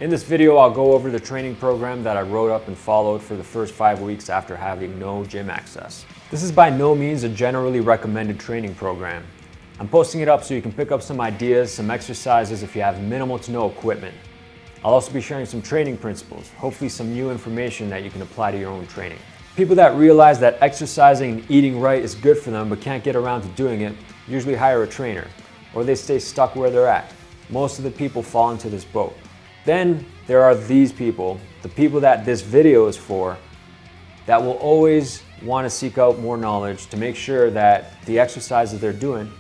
In this video, I'll go over the training program that I wrote up and followed for the first 5 weeks after having no gym access. This is by no means a generally recommended training program. I'm posting it up so you can pick up some ideas, some exercises if you have minimal to no equipment. I'll also be sharing some training principles, hopefully some new information that you can apply to your own training. People that realize that exercising and eating right is good for them but can't get around to doing it usually hire a trainer, or they stay stuck where they're at. Most of the people fall into this boat. Then there are these people, the people that this video is for, that will always want to seek out more knowledge to make sure that the exercises they're doing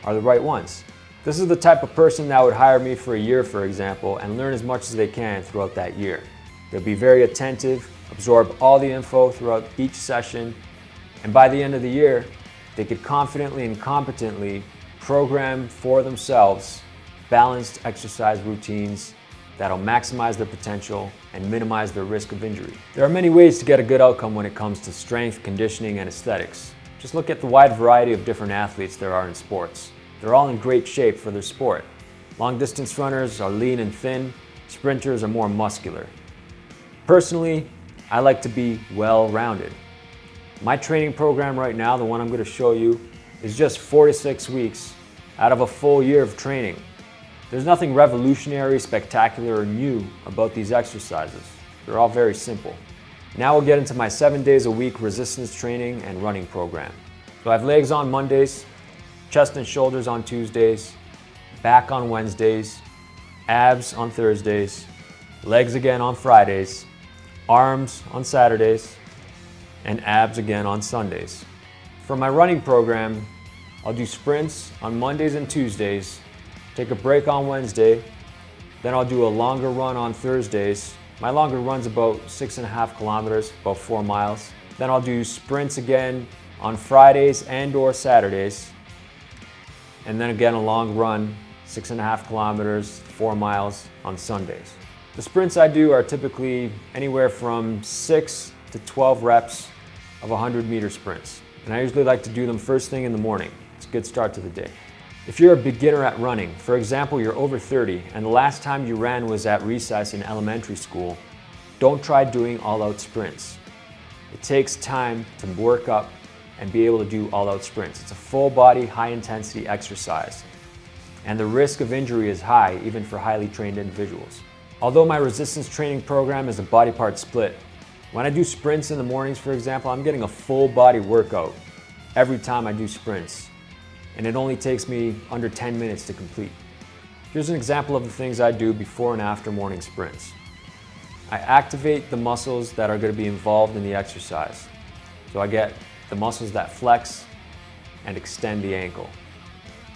are the right ones. This is the type of person that would hire me for a year, for example, and learn as much as they can throughout that year. They'll be very attentive, absorb all the info throughout each session, and by the end of the year, they could confidently and competently program for themselves balanced exercise routines that'll maximize their potential and minimize their risk of injury. There are many ways to get a good outcome when it comes to strength, conditioning, and aesthetics. Just look at the wide variety of different athletes there are in sports. They're all in great shape for their sport. Long distance runners are lean and thin, sprinters are more muscular. Personally, I like to be well-rounded. My training program right now, the one I'm going to show you, is just 4 to 6 weeks out of a full year of training. There's nothing revolutionary, spectacular, or new about these exercises. They're all very simple. Now we'll get into my 7 days a week resistance training and running program. So I have legs on Mondays, chest and shoulders on Tuesdays, back on Wednesdays, abs on Thursdays, legs again on Fridays, arms on Saturdays, and abs again on Sundays. For my running program, I'll do sprints on Mondays and Tuesdays, take a break on Wednesday, then I'll do a longer run on Thursdays. My longer run's about 6.5 kilometers, about 4 miles. Then I'll do sprints again on Fridays and or Saturdays. And then again a long run, 6.5 kilometers, 4 miles on Sundays. The sprints I do are typically anywhere from 6 to 12 reps of 100-meter sprints. And I usually like to do them first thing in the morning. It's a good start to the day. If you're a beginner at running, for example, you're over 30 and the last time you ran was at recess in elementary school, don't try doing all-out sprints. It takes time to work up and be able to do all-out sprints. It's a full-body, high-intensity exercise, and the risk of injury is high even for highly trained individuals. Although my resistance training program is a body part split, when I do sprints in the mornings, for example, I'm getting a full-body workout every time I do sprints, and it only takes me under 10 minutes to complete. Here's an example of the things I do before and after morning sprints. I activate the muscles that are going to be involved in the exercise. So I get the muscles that flex and extend the ankle.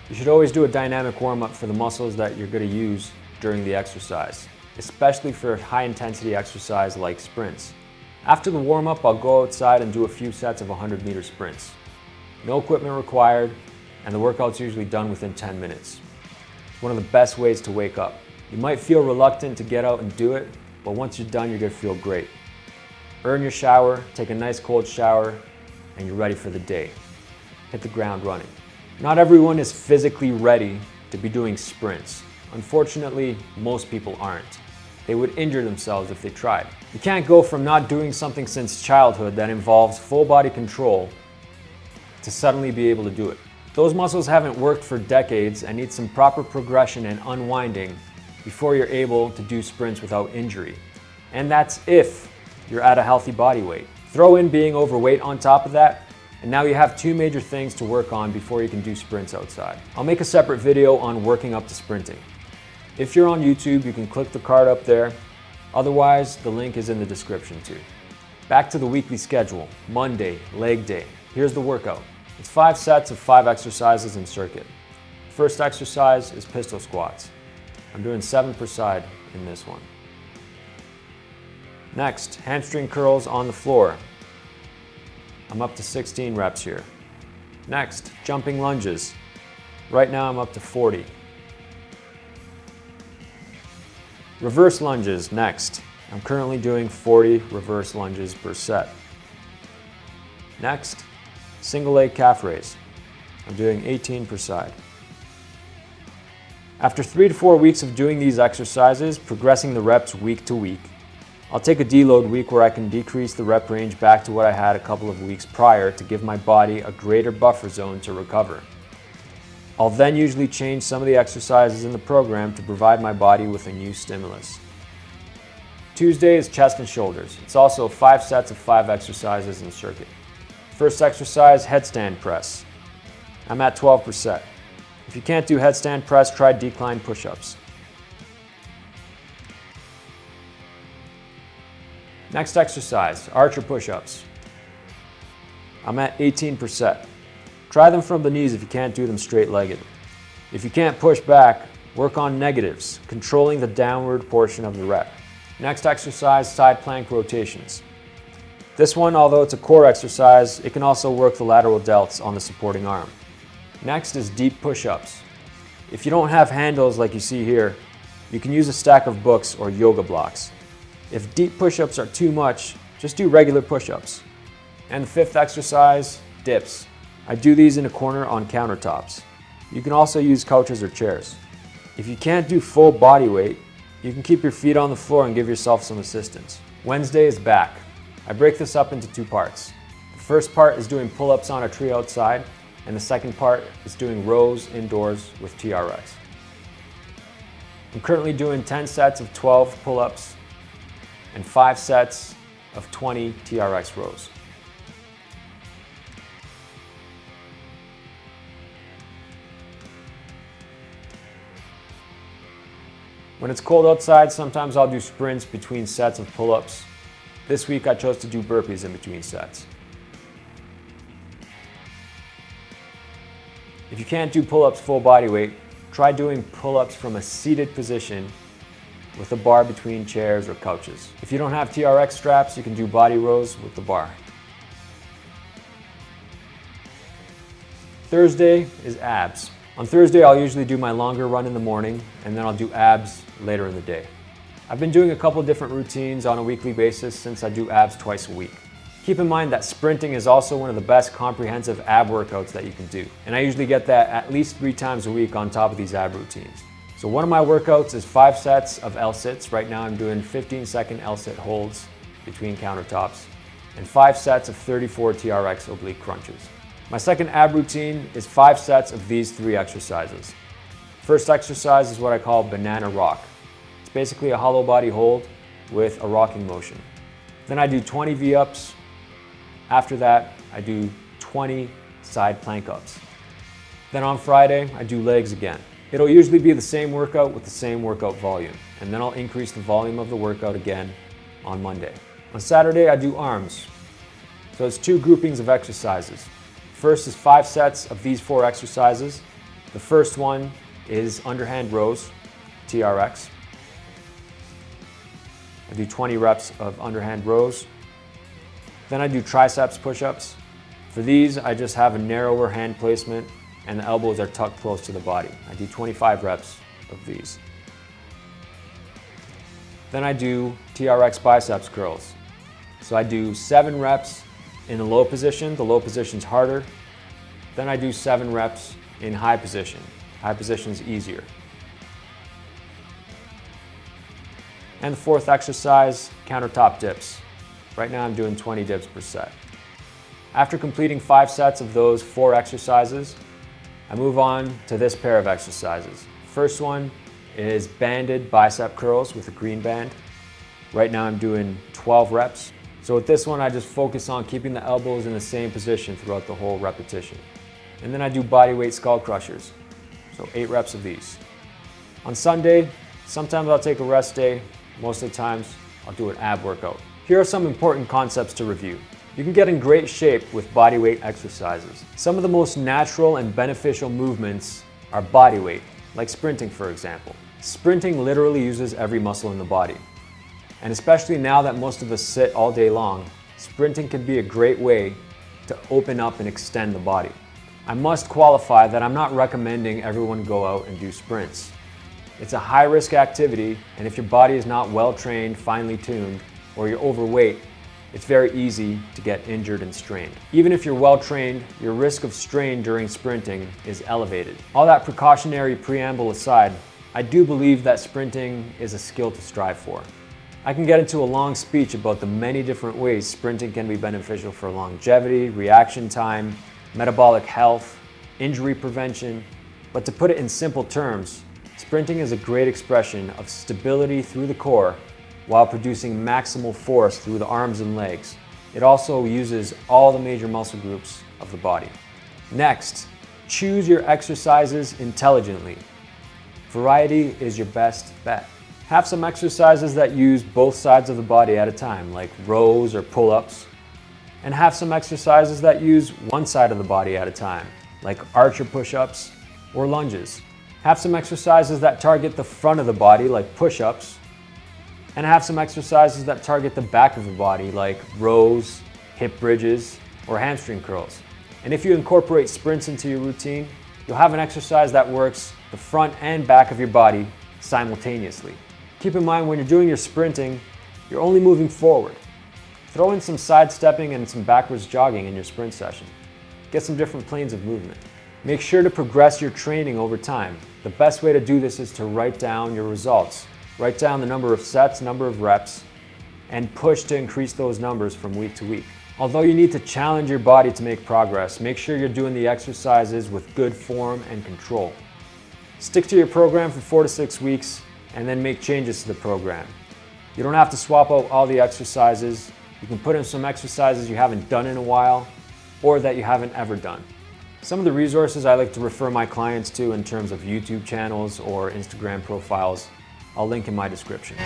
You should always do a dynamic warm-up for the muscles that you're going to use during the exercise, especially for high-intensity exercise like sprints. After the warm-up, I'll go outside and do a few sets of 100-meter sprints. No equipment required, and the workout's usually done within 10 minutes. It's one of the best ways to wake up. You might feel reluctant to get out and do it, but once you're done, you're gonna feel great. Earn your shower, take a nice cold shower, and you're ready for the day. Hit the ground running. Not everyone is physically ready to be doing sprints. Unfortunately, most people aren't. They would injure themselves if they tried. You can't go from not doing something since childhood that involves full body control to suddenly be able to do it. Those muscles haven't worked for decades and need some proper progression and unwinding before you're able to do sprints without injury. And that's if you're at a healthy body weight. Throw in being overweight on top of that, and now you have 2 major things to work on before you can do sprints outside. I'll make a separate video on working up to sprinting. If you're on YouTube, you can click the card up there. Otherwise, the link is in the description too. Back to the weekly schedule. Monday, leg day. Here's the workout. It's 5 sets of 5 exercises in circuit. First exercise is pistol squats. I'm doing 7 per side in this one. Next, hamstring curls on the floor. I'm up to 16 reps here. Next, jumping lunges. Right now I'm up to 40. Reverse lunges next. I'm currently doing 40 reverse lunges per set. Next, single leg calf raise. I'm doing 18 per side. After 3 to 4 weeks of doing these exercises, progressing the reps week to week, I'll take a deload week where I can decrease the rep range back to what I had a couple of weeks prior to give my body a greater buffer zone to recover. I'll then usually change some of the exercises in the program to provide my body with a new stimulus. Tuesday is chest and shoulders. It's also 5 sets of 5 exercises in circuit. First exercise, headstand press. I'm at 12%. If you can't do headstand press, try decline push-ups. Next exercise, archer push-ups. I'm at 18%. Try them from the knees if you can't do them straight-legged. If you can't push back, work on negatives, controlling the downward portion of the rep. Next exercise, side plank rotations. This one, although it's a core exercise, it can also work the lateral delts on the supporting arm. Next is deep push-ups. If you don't have handles like you see here, you can use a stack of books or yoga blocks. If deep push-ups are too much, just do regular push-ups. And the fifth exercise, dips. I do these in a corner on countertops. You can also use couches or chairs. If you can't do full body weight, you can keep your feet on the floor and give yourself some assistance. Wednesday is back. I break this up into 2 parts. The first part is doing pull-ups on a tree outside, and the second part is doing rows indoors with TRX. I'm currently doing 10 sets of 12 pull-ups and 5 sets of 20 TRX rows. When it's cold outside, sometimes I'll do sprints between sets of pull-ups. This week I chose to do burpees in between sets. If you can't do pull-ups full body weight, try doing pull-ups from a seated position with a bar between chairs or couches. If you don't have TRX straps, you can do body rows with the bar. Thursday is abs. On Thursday, I'll usually do my longer run in the morning, and then I'll do abs later in the day. I've been doing a couple different routines on a weekly basis since I do abs twice a week. Keep in mind that sprinting is also one of the best comprehensive ab workouts that you can do, and I usually get that at least 3 times a week on top of these ab routines. So one of my workouts is 5 sets of L-sits. Right now I'm doing 15-second L-sit holds between countertops, and 5 sets of 34 TRX oblique crunches. My second ab routine is 5 sets of these 3 exercises. First exercise is what I call banana rock. It's basically a hollow body hold with a rocking motion. Then I do 20 V-ups. After that, I do 20 side plank ups. Then on Friday, I do legs again. It'll usually be the same workout with the same workout volume, and then I'll increase the volume of the workout again on Monday. On Saturday, I do arms. So it's 2 groupings of exercises. First is 5 sets of these 4 exercises. The first one is underhand rows, TRX. I do 20 reps of underhand rows. Then I do triceps push-ups. For these, I just have a narrower hand placement and the elbows are tucked close to the body. I do 25 reps of these. Then I do TRX biceps curls. So I do 7 reps in the low position. The low position's harder. Then I do 7 reps in high position. High position's easier. And the fourth exercise, countertop dips. Right now I'm doing 20 dips per set. After completing 5 sets of those 4 exercises, I move on to this pair of exercises. First one is banded bicep curls with a green band. Right now I'm doing 12 reps. So with this one, I just focus on keeping the elbows in the same position throughout the whole repetition. And then I do bodyweight skull crushers. So 8 reps of these. On Sunday, sometimes I'll take a rest day. Most of the times, I'll do an ab workout. Here are some important concepts to review. You can get in great shape with bodyweight exercises. Some of the most natural and beneficial movements are bodyweight, like sprinting, for example. Sprinting literally uses every muscle in the body. And especially now that most of us sit all day long, sprinting can be a great way to open up and extend the body. I must qualify that I'm not recommending everyone go out and do sprints. It's a high-risk activity, and if your body is not well-trained, finely tuned, or you're overweight, it's very easy to get injured and strained. Even if you're well trained, your risk of strain during sprinting is elevated. All that precautionary preamble aside, I do believe that sprinting is a skill to strive for. I can get into a long speech about the many different ways sprinting can be beneficial for longevity, reaction time, metabolic health, injury prevention, but to put it in simple terms, sprinting is a great expression of stability through the core while producing maximal force through the arms and legs. It also uses all the major muscle groups of the body. Next, choose your exercises intelligently. Variety is your best bet. Have some exercises that use both sides of the body at a time, like rows or pull-ups, and have some exercises that use one side of the body at a time, like archer push-ups or lunges. Have some exercises that target the front of the body, like push-ups, and have some exercises that target the back of the body, like rows, hip bridges, or hamstring curls. And if you incorporate sprints into your routine, you'll have an exercise that works the front and back of your body simultaneously. Keep in mind when you're doing your sprinting, you're only moving forward. Throw in some sidestepping and some backwards jogging in your sprint session. Get some different planes of movement. Make sure to progress your training over time. The best way to do this is to write down your results. Write down the number of sets, number of reps, and push to increase those numbers from week to week. Although you need to challenge your body to make progress, make sure you're doing the exercises with good form and control. Stick to your program for 4 to 6 weeks and then make changes to the program. You don't have to swap out all the exercises. You can put in some exercises you haven't done in a while or that you haven't ever done. Some of the resources I like to refer my clients to in terms of YouTube channels or Instagram profiles, I'll link in my description.